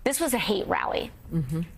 this was a hate rally.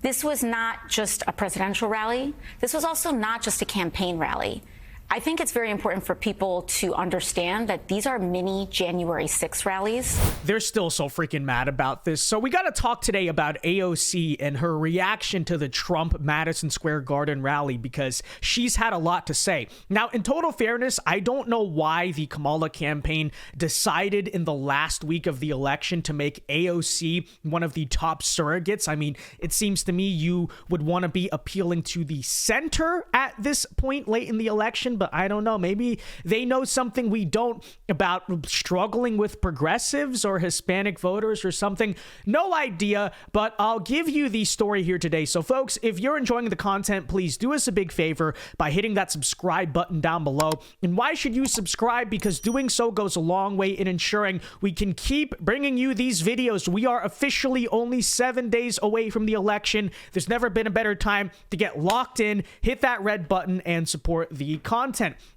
This was not just a presidential rally. This was also not just a campaign rally. I think it's very important for people to understand that these are mini January 6th rallies. They're still so freaking mad about this. So we got to talk today about AOC and her reaction to the Trump Madison Square Garden rally, because she's had a lot to say. Now, in total fairness, I don't know why the Kamala campaign decided in the last week of the election to make AOC one of the top surrogates. I mean, it seems to me you would want to be appealing to the center at this point late in the election. But I don't know, maybe they know something we don't about struggling with progressives or Hispanic voters or something. No idea, but I'll give you the story here today. So folks, if you're enjoying the content, please do us a big favor by hitting that subscribe button down below. And why should you subscribe? Because doing so goes a long way in ensuring we can keep bringing you these videos. We are officially only 7 days away from the election. There's never been a better time to get locked in, hit that red button, and support the content.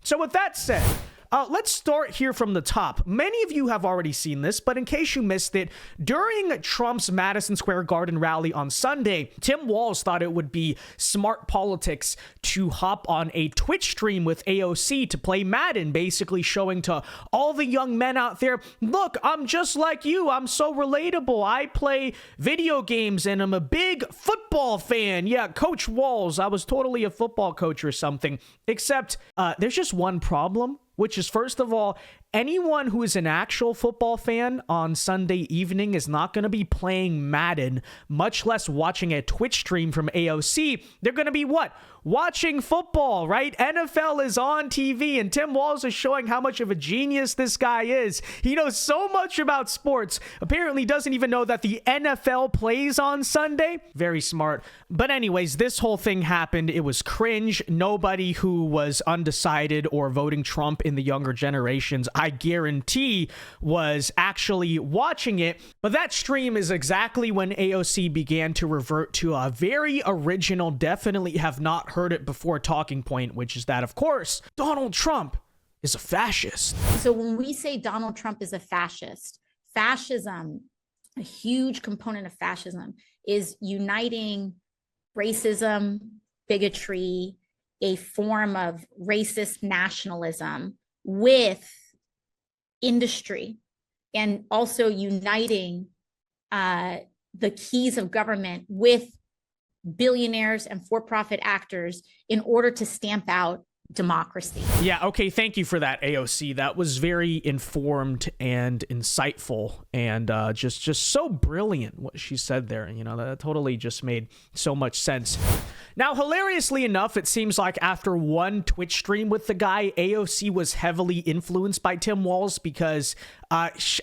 So with that said, let's start here from the top. Many of you have already seen this, but in case you missed it, during Trump's Madison Square Garden rally on Sunday, Tim Walz thought it would be smart politics to hop on a Twitch stream with AOC to play Madden, basically showing to all the young men out there, look, I'm just like you. I'm so relatable. I play video games and I'm a big football fan. Yeah, Coach Walz, I was totally a football coach or something. Except there's just one problem, which is, first of all, anyone who is an actual football fan on Sunday evening is not going to be playing Madden, much less watching a Twitch stream from AOC. They're going to be what? Watching football, right? NFL is on TV, and Tim Walz is showing how much of a genius this guy is. He knows so much about sports. Apparently doesn't even know that the NFL plays on Sunday. Very smart. But anyways, this whole thing happened. It was cringe. Nobody who was undecided or voting Trump in the younger generations, I guarantee, was actually watching it. But that stream is exactly when AOC began to revert to a very original, definitely have not heard it before talking point, which is that, of course, Donald Trump is a fascist. So when we say Donald Trump is a fascist, fascism, a huge component of fascism is uniting racism, bigotry, a form of racist nationalism with industry, and also uniting the keys of government with billionaires and for-profit actors in order to stamp out democracy. Yeah, okay, thank you for that, AOC. That was very informed and insightful, and just so brilliant what she said there. You know, that totally just made so much sense. Now, hilariously enough, it seems like after one Twitch stream with the guy, AOC was heavily influenced by Tim Walz, because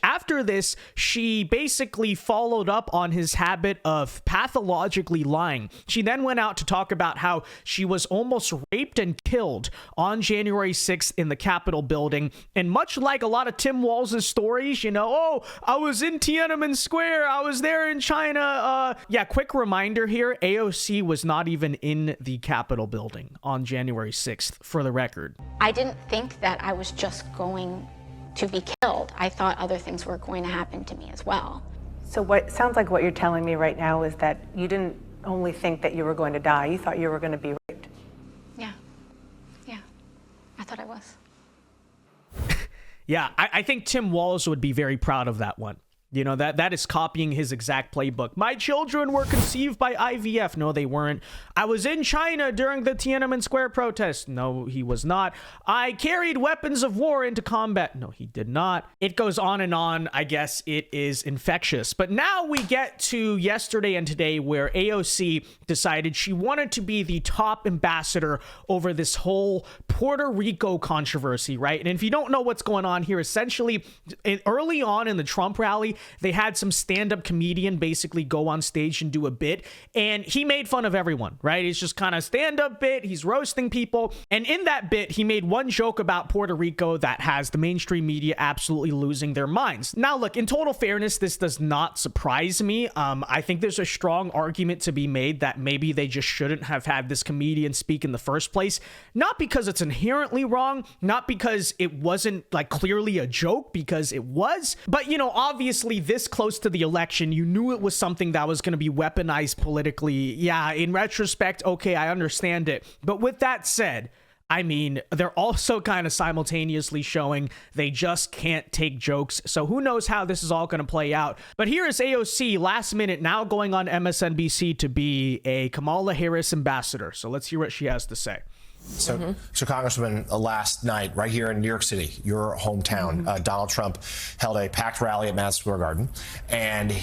after this, she basically followed up on his habit of pathologically lying. She then went out to talk about how she was almost raped and killed on January 6th in the Capitol building. And much like a lot of Tim Walz's stories, you know, oh, I was in Tiananmen Square, I was there in China. Yeah, quick reminder here, AOC was not even in the Capitol building on January 6th, for the record. I didn't think that I was just going to be killed. I thought other things were going to happen to me as well. So what sounds like what you're telling me right now is that you didn't only think that you were going to die, you thought you were going to be raped. Yeah, I thought I was. Yeah, I think Tim Walz would be very proud of that one. You know, that is copying his exact playbook. My children were conceived by IVF. No, they weren't. I was in China during the Tiananmen Square protests. No, he was not. I carried weapons of war into combat. No, he did not. It goes on and on. I guess it is infectious. But now we get to yesterday and today, where AOC decided she wanted to be the top ambassador over this whole Puerto Rico controversy, right? And if you don't know what's going on here, essentially, early on in the Trump rally, they had some stand-up comedian basically go on stage and do a bit, and he made fun of everyone, right? It's just kind of stand-up bit. He's roasting people. And in that bit, he made one joke about Puerto Rico that has the mainstream media absolutely losing their minds. Now, look, in total fairness, this does not surprise me. I think there's a strong argument to be made that maybe they just shouldn't have had this comedian speak in the first place. Not because it's inherently wrong, not because it wasn't like clearly a joke, because it was, but, you know, obviously obviously this close to the election, you knew it was something that was going to be weaponized politically. Yeah, in retrospect, okay, I understand it. But with that said, I mean, they're also kind of simultaneously showing they just can't take jokes. So who knows how this is all going to play out. But here is AOC last minute now going on MSNBC to be a Kamala Harris ambassador. So let's hear what she has to say. So, Congresswoman, last night, right here in New York City, your hometown, Donald Trump held a packed rally at Madison Square Garden, and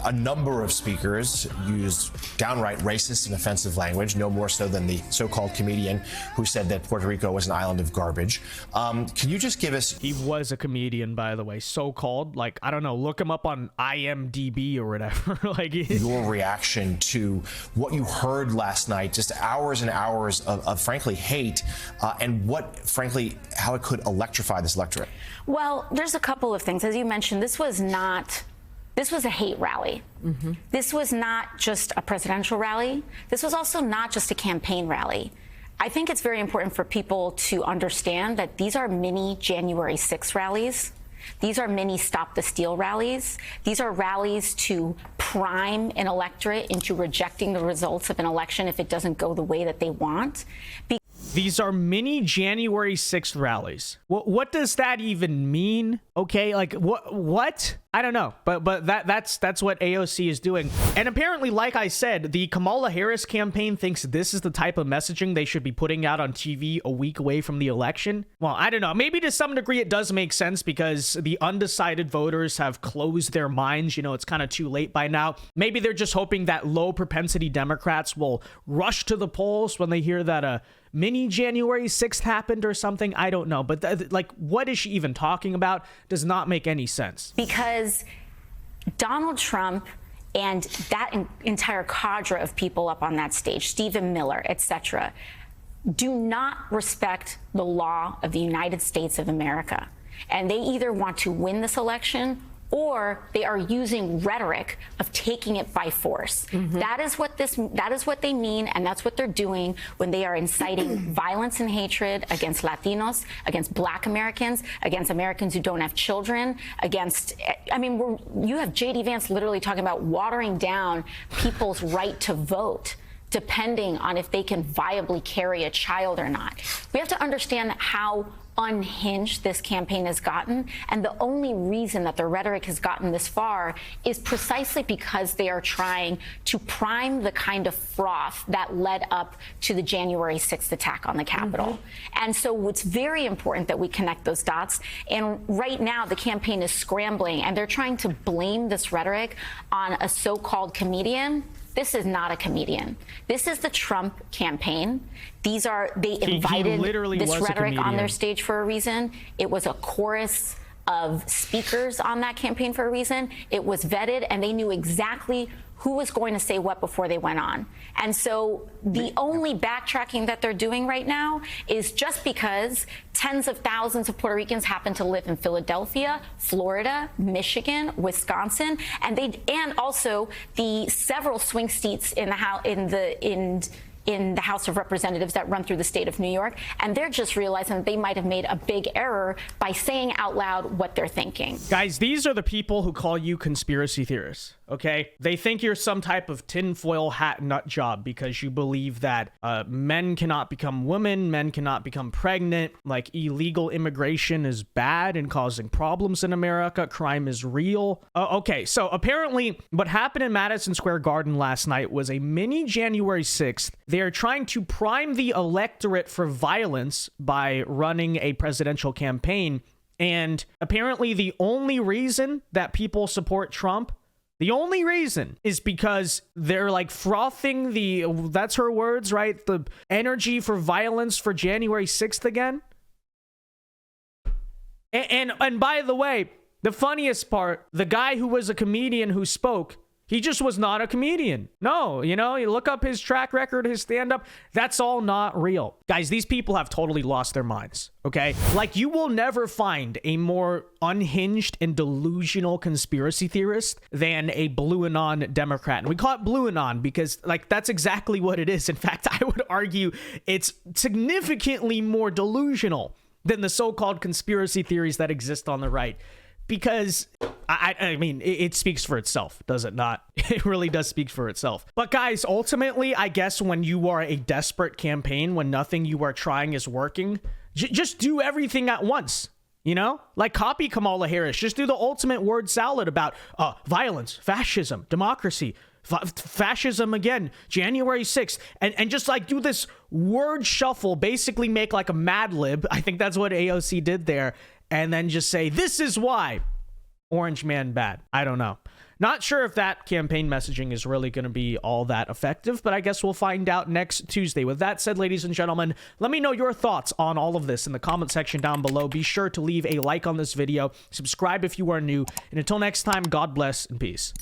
a number of speakers used downright racist and offensive language, no more so than the so-called comedian who said that Puerto Rico was an island of garbage. Can you just give us... He was a comedian, by the way, so-called. Like, I don't know, look him up on IMDb or whatever. Like, your reaction to what you heard last night, just hours and hours of frankly, hate, and what, frankly, how it could electrify this electorate? Well, there's a couple of things. As you mentioned, this was a hate rally. This was not just a presidential rally. This was also not just a campaign rally. I think it's very important for people to understand that these are mini January 6th rallies. These are mini Stop the Steal rallies. These are rallies to prime an electorate into rejecting the results of an election if it doesn't go the way that they want. These are mini January 6th rallies. What does that even mean? Okay, like what? I don't know, but that's what AOC is doing. And apparently, like I said, the Kamala Harris campaign thinks this is the type of messaging they should be putting out on TV a week away from the election. Well, I don't know. Maybe to some degree it does make sense because the undecided voters have closed their minds. You know, it's kind of too late by now. Maybe they're just hoping that low propensity Democrats will rush to the polls when they hear that a mini January 6th happened or something. I don't know. But like, what is she even talking about? Does not make any sense. Because Donald Trump and that entire cadre of people up on that stage, Stephen Miller, etc., do not respect the law of the United States of America. And they either want to win this election or they are using rhetoric of taking it by force. That is what they mean, and that's what they're doing when they are inciting violence and hatred against Latinos, against Black Americans, against Americans who don't have children, against, I mean, you have J.D. Vance literally talking about watering down people's right to vote depending on if they can viably carry a child or not. We have to understand how unhinged this campaign has gotten, and the only reason that the rhetoric has gotten this far is precisely because they are trying to prime the kind of froth that led up to the January 6th attack on the Capitol. And so it's very important that we connect those dots. And right now the campaign is scrambling and they're trying to blame this rhetoric on a so-called comedian. This is not a comedian. This is the Trump campaign. They invited this rhetoric on their stage for a reason. It was a chorus of speakers on that campaign for a reason. It was vetted, and they knew exactly who was going to say what before they went on. And so the only backtracking that they're doing right now is just because tens of thousands of Puerto Ricans happen to live in Philadelphia, Florida, Michigan, Wisconsin, and also the several swing seats in the House of Representatives that run through the state of New York, and they're just realizing that they might have made a big error by saying out loud what they're thinking. Guys, these are the people who call you conspiracy theorists, okay? They think you're some type of tinfoil hat nut job because you believe that men cannot become women, men cannot become pregnant, like illegal immigration is bad and causing problems in America, crime is real. Okay, so apparently what happened in Madison Square Garden last night was a mini January 6th. They are trying to prime the electorate for violence by running a presidential campaign. And apparently the only reason that people support Trump, the only reason is because they're like frothing that's her words, right? The energy for violence for January 6th again. And by the way, the funniest part, the guy who was a comedian who spoke, he just was not a comedian. No, you look up his track record, his stand-up, that's all not real. Guys, these people have totally lost their minds, okay? Like, you will never find a more unhinged and delusional conspiracy theorist than a blue anon Democrat. And we call it blue anon because, like, that's exactly what it is. In fact, I would argue it's significantly more delusional than the so-called conspiracy theories that exist on the right. Because I mean, it speaks for itself, does it not? It really does speak for itself. But guys, ultimately, I guess when you are a desperate campaign, when nothing you are trying is working, just do everything at once. You know, like copy Kamala Harris. Just do the ultimate word salad about violence, fascism, democracy, fascism again, January 6th, and just like do this word shuffle, basically make like a Mad Lib. I think that's what AOC did there. And then just say, this is why Orange Man bad. I don't know. Not sure if that campaign messaging is really going to be all that effective, but I guess we'll find out next Tuesday. With that said, ladies and gentlemen, let me know your thoughts on all of this in the comment section down below. Be sure to leave a like on this video, subscribe if you are new, and until next time, God bless and peace.